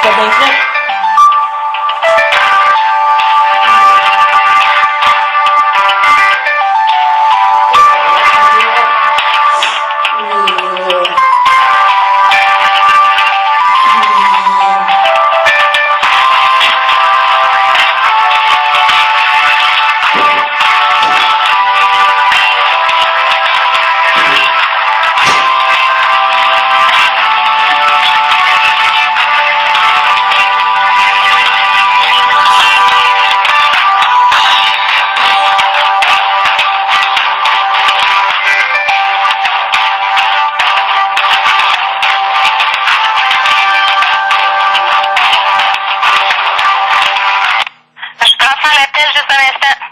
T'as bien fait.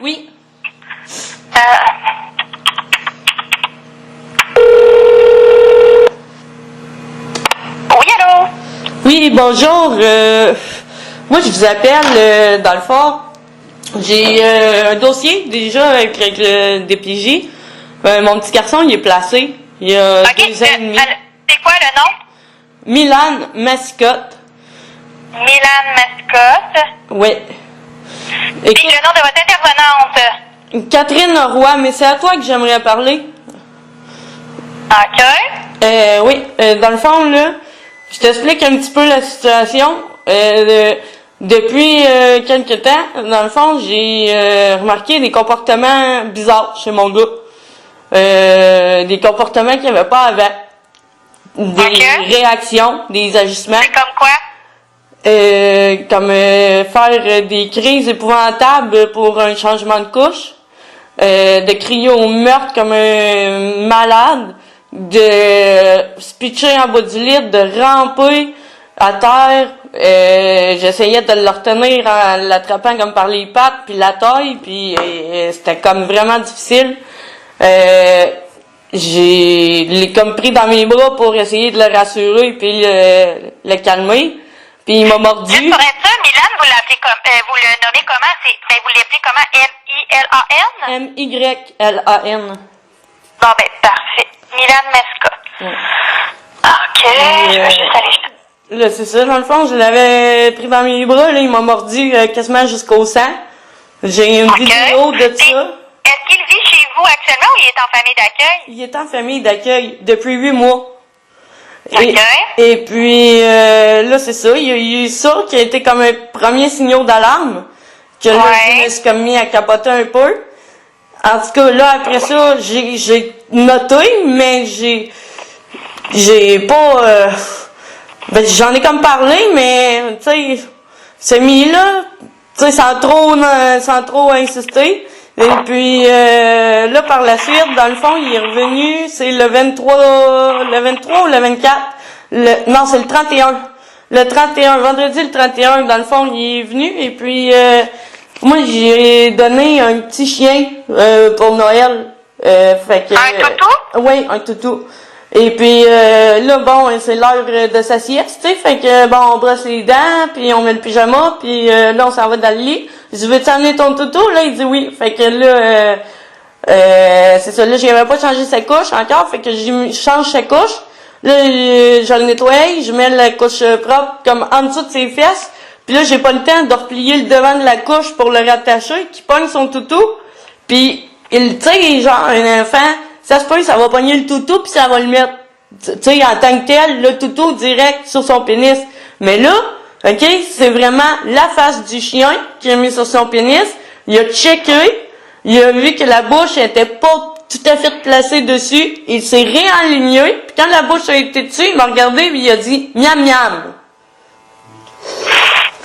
Oui. Oui, allô? Oui, bonjour. Moi, je vous appelle, dans le fond. J'ai un dossier déjà avec le DPJ. Mon petit garçon, il est placé. Il y a 2 ans et demi. C'est quoi le nom? Milan Mascotte. Milan Mascotte. Oui. Et le nom de votre intervenante? Catherine Roy, mais c'est à toi que j'aimerais parler. OK. Oui, dans le fond, là, je t'explique un petit peu la situation. Depuis quelques temps, dans le fond, j'ai remarqué des comportements bizarres chez mon gars. Des comportements qu'il n'y avait pas avant. Des réactions, des agissements. C'est comme quoi? Comme faire des crises épouvantables pour un changement de couche. De crier au meurtre comme un malade. De se pitcher en bas du lit, de ramper à terre. J'essayais de le retenir en l'attrapant comme par les pattes puis la taille, puis c'était comme vraiment difficile. J'ai l'ai comme pris dans mes bras pour essayer de le rassurer puis le calmer. Puis il m'a mordu. Juste pour être sûr, Milan, vous l'appelez comme, vous le nommez comment? Vous l'appelez comment? M-I-L-A-N? M-Y-L-A-N. Bon, ben, parfait. Milan Mascotte. Ouais. OK, je vais juste aller... Là, c'est ça, dans le fond, je l'avais pris dans mes bras, là, il m'a mordu quasiment jusqu'au sang. J'ai une vidéo de ça. Est-ce qu'il vit chez vous actuellement ou il est en famille d'accueil? Il est en famille d'accueil depuis 8 mois. OK. Et puis, là, c'est ça, il y a eu ça qui a été comme un premier signal d'alarme, que là, je me suis comme mis à capoter un peu. En tout cas, là, après ça, j'ai noté, mais j'ai pas... ben, j'en ai comme parlé, mais, tu sais, c'est mis là, tu sais, sans trop insister. Et puis, là, par la suite, dans le fond, il est revenu, c'est le 23 ou le 24? Non, c'est le 31. Le 31, vendredi le 31, dans le fond, il est venu, et puis, moi, j'ai donné un petit chien, pour Noël. Fait que, un toutou? Oui, un toutou. Et puis, là, bon, c'est l'heure de sa sieste, tu sais, fait que, bon, on brosse les dents, puis on met le pyjama, puis là, on s'en va dans le lit. Je dis, veux-tu amener ton toutou? Là, il dit oui. Fait que là, c'est ça, là, j'avais pas changé sa couche encore, fait que je change sa couche. Là, je le nettoie, je mets la couche propre comme en dessous de ses fesses. Puis là, j'ai pas le temps de replier le devant de la couche pour le rattacher, qui pogne son toutou. Puis, il, tu sais, genre, un enfant, ça se peut, ça va pogner le toutou, puis ça va le mettre, tu sais, en tant que tel, le toutou direct sur son pénis. Mais là, OK, c'est vraiment la face du chien qui a mis sur son pénis. Il a checké, il a vu que la bouche était pas tout à fait placée dessus. Il s'est réaligné, puis quand la bouche a été dessus, il m'a regardé et il a dit « miam miam ».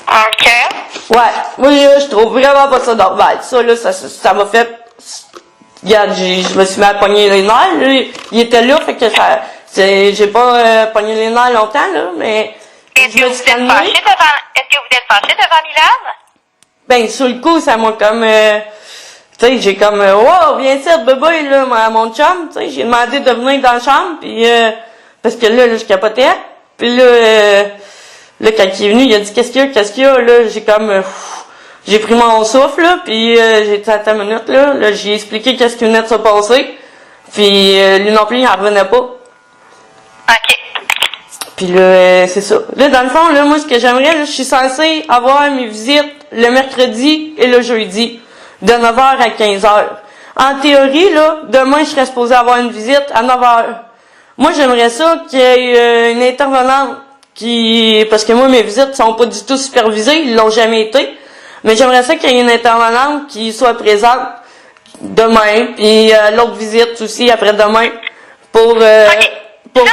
OK. Ouais, moi, je trouve vraiment pas ça normal. Ça, là, ça m'a fait... Regarde, je me suis mis à pogner les nerfs, là. Il était là, fait que ça... j'ai pas pogné les nerfs longtemps, là, mais... Est-ce que vous êtes fâché devant Milan? Ben, sur le coup, ça m'a comme... tu sais, j'ai comme... wow, viens ici, bébé, là, mon chum, tu sais, j'ai demandé de venir dans la chambre, puis... parce que là, je capotais. Puis là, là, quand il est venu, il a dit, qu'est-ce qu'il y a? Là, j'ai comme... j'ai pris mon souffle, là, puis j'ai dit, attends une minute, là, j'ai expliqué qu'est-ce qui venait de se passer. Puis lui non plus, il en revenait pas. OK. Puis là, c'est ça. Là, dans le fond, là, moi, ce que j'aimerais, là, je suis censée avoir mes visites le mercredi et le jeudi, de 9h à 15h. En théorie, là, demain, je serais supposée avoir une visite à 9h. Moi, j'aimerais ça qu'il y ait une intervenante parce que moi, mes visites sont pas du tout supervisées, ils l'ont jamais été. Mais j'aimerais ça qu'il y ait une intervenante qui soit présente demain, puis l'autre visite aussi après-demain, pour... OK. Là,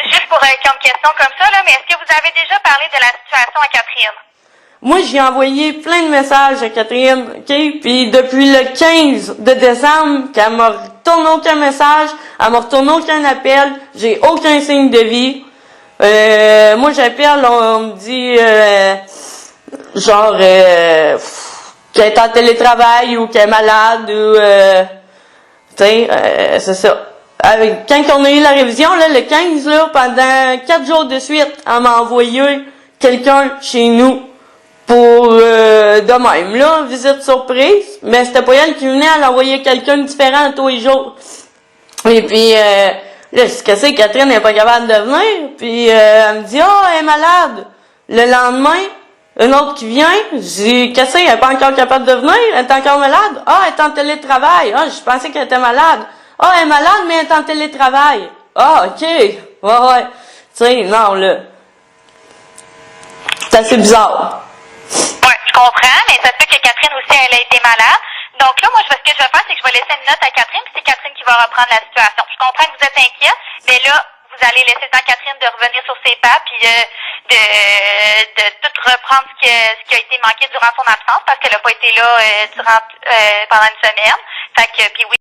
juste pour comme question comme ça, là, mais est-ce que vous avez déjà parlé de la situation à Catherine? Moi, j'ai envoyé plein de messages à Catherine, OK? Puis depuis le 15 de décembre, qu'elle m'a retourné aucun message, elle m'a retourné aucun appel, j'ai aucun signe de vie. Moi, j'appelle, on me dit, genre, qu'elle est en télétravail ou qu'elle est malade ou, tu sais, c'est ça. Quand on a eu la révision, là, le 15, là, pendant 4 jours de suite, elle m'a envoyé quelqu'un chez nous pour de même, là, visite surprise, mais c'était pas elle qui venait, elle envoyait quelqu'un de différent tous les jours. Et puis, là, je que c'est, Catherine n'est pas capable de venir, puis elle me dit, elle est malade. Le lendemain, une autre qui vient, je dis, qu'est-ce que c'est, elle est pas encore capable de venir, elle est encore malade. Elle est en télétravail. Je pensais qu'elle était malade. Elle est malade, mais elle est en télétravail. OK. Ouais. Tu sais, non, là. C'est assez bizarre. Ouais, je comprends, mais ça se peut que Catherine aussi, elle a été malade. Donc là, moi, ce que je vais faire, c'est que je vais laisser une note à Catherine, puis c'est Catherine qui va reprendre la situation. Je comprends que vous êtes inquiète, mais là, vous allez laisser le temps à Catherine de revenir sur ses pas, puis de tout reprendre ce qui a été manqué durant son absence, parce qu'elle n'a pas été là pendant une semaine. Fait que, puis oui,